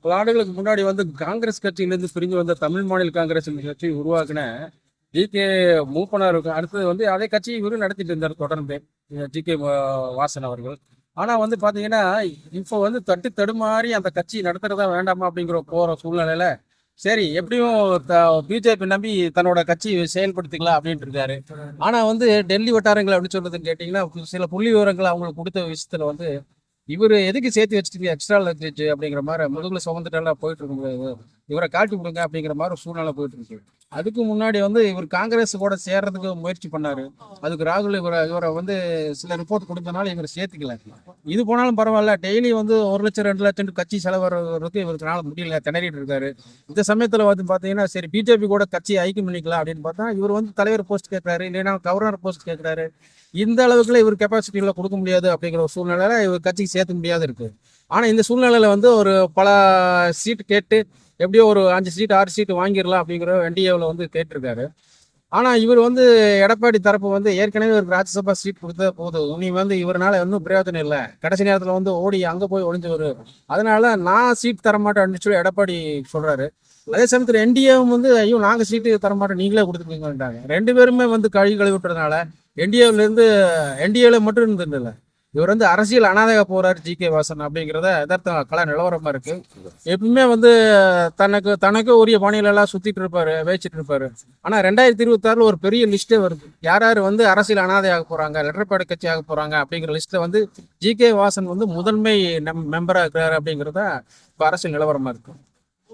பல ஆண்டுகளுக்கு முன்னாடி வந்து காங்கிரஸ் கட்சியிலிருந்து பிரிஞ்சு வந்த தமிழ் மாநில காங்கிரஸ் கட்சி உருவாக்குன ஜி.கே. மூப்பனார் அடுத்தது வந்து அதே கட்சி இவரும் நடத்திட்டு இருந்தார் தொடர்ந்து ஜி.கே. வாசன் அவர்கள். ஆனா வந்து பாத்தீங்கன்னா இப்போ வந்து தட்டு தடுமாறி அந்த கட்சி நடத்துறதா வேண்டாமா அப்படிங்கிற போற சூழ்நிலையில சரி எப்படியும் பிஜேபி நம்பி தன்னோட கட்சி செயல்படுத்திக்கலாம் அப்படின்ட்டு இருக்காரு. ஆனா வந்து டெல்லி வட்டாரங்கள் அப்படின்னு சொல்றதுன்னு கேட்டீங்கன்னா சில புள்ளி விவரங்கள் அவங்களுக்கு கொடுத்த விஷயத்துல வந்து இவர் எதுக்கு சேர்த்து வச்சுட்டீங்க எக்ஸ்ட்ரா லக்கேஜ் அப்படிங்கிற மாதிரி முதுகுல சுமந்துட்டாலாம் போயிட்டு இருக்க முடியாது, இவரை காட்டி விடுங்க அப்படிங்கிற மாதிரி ஒரு சூழ்நிலை போயிட்டு இருக்கு. அதுக்கு முன்னாடி வந்து இவர் காங்கிரஸ் கூட சேர்றதுக்கு முயற்சி பண்ணாரு. அதுக்கு ராகுல் இவரை வந்து சில ரிப்போர்ட் கொடுத்தனால இவர் சேர்த்துக்கல. இது போனாலும் பரவாயில்ல, டெய்லி வந்து 1 லட்சம் 2 லட்சம் கட்சி செலவருக்கு இவருக்குனால முடியல, திணறிட்டு இருக்காரு. இந்த சமயத்துல வந்து பாத்தீங்கன்னா சரி பிஜேபி கூட கட்சி ஐக்கியம் பண்ணிக்கலாம் அப்படின்னு பார்த்தா இவர் வந்து தலைவர் போஸ்ட் கேட்கிறாரு, இல்லைன்னா கவர்னர் போஸ்ட் கேட்கிறாரு. இந்த அளவுக்குள்ள இவர் கெப்பாசிட்டியில கொடுக்க முடியாது அப்படிங்கிற ஒரு சூழ்நிலையில இவர் கட்சிக்கு சேர்த்து முடியாது இருக்கு. ஆனா இந்த சூழ்நிலையில வந்து ஒரு பல சீட் கேட்டு எப்படியோ ஒரு 5 சீட் 6 சீட் வாங்கிடலாம் அப்படிங்கிற என்டிஏவில் வந்து கேட்டிருக்காரு. ஆனா இவர் வந்து எடப்பாடி தரப்பு வந்து ஏற்கனவே ஒரு ராஜ்யசபா சீட் கொடுத்தா போதும், நீ வந்து இவரால இன்னும் பிரயோஜனம் இல்லை, கடைசி நேரத்துல வந்து ஓடி அங்க போய் ஒளிஞ்சவர், அதனால நான் சீட் தரமாட்டேன் அப்படின்னு சொல்லி எடப்பாடி சொல்றாரு. அதே சமயத்துல என்டிஏவும் வந்து ஐயோ நாங்க சீட்டு தரமாட்டோம் நீங்களே கொடுத்துருக்கீங்கன்றாங்க. 2 பேருமே வந்து கழுவி விட்டுறதுனால என்டிஏல இருந்து என்டிஏல மட்டும் இருந்ததில்ல, இவர் வந்து அரசியல் அனாதையா போறாரு ஜி.கே. வாசன் அப்படிங்கிறத யதார்த்த கல நிலவரமா இருக்கு. எப்பவுமே வந்து தனக்கு உரிய பாணியில எல்லாம் சுத்திட்டு இருப்பாரு, வேச்சிட்டு இருப்பாரு. ஆனா 2026 ஒரு பெரிய லிஸ்டே வருது, யார் யார் வந்து அரசியல் அனாதையாக போறாங்க, லெட்டர்பேட் கட்சி ஆக போறாங்க அப்படிங்கிற லிஸ்ட்ல வந்து ஜி.கே. வாசன் வந்து முதன்மை மெம்பரா இருக்கிறாரு அப்படிங்கிறத இப்ப அரசியல் நிலவரமா இருக்கு.